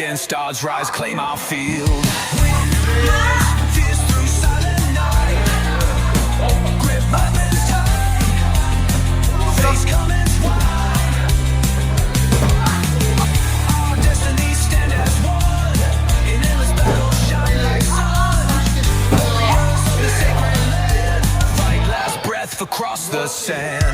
against odds, rise, claim our field. Wind blows, tears through silent night. Grip weapons tight, face comings wide. Our destinies stand as one, in endless battle shine like sun. Warriors of the sacred land, fight last breath across the sand.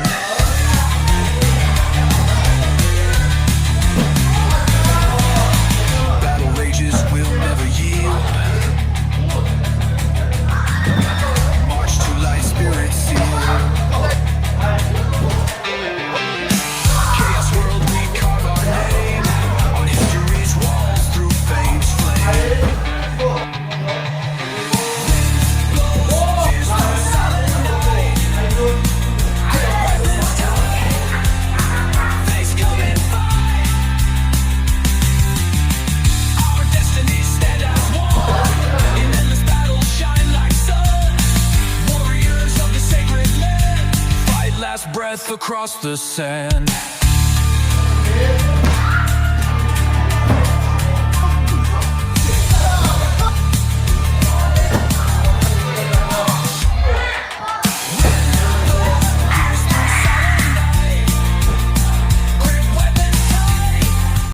Breath across the sand.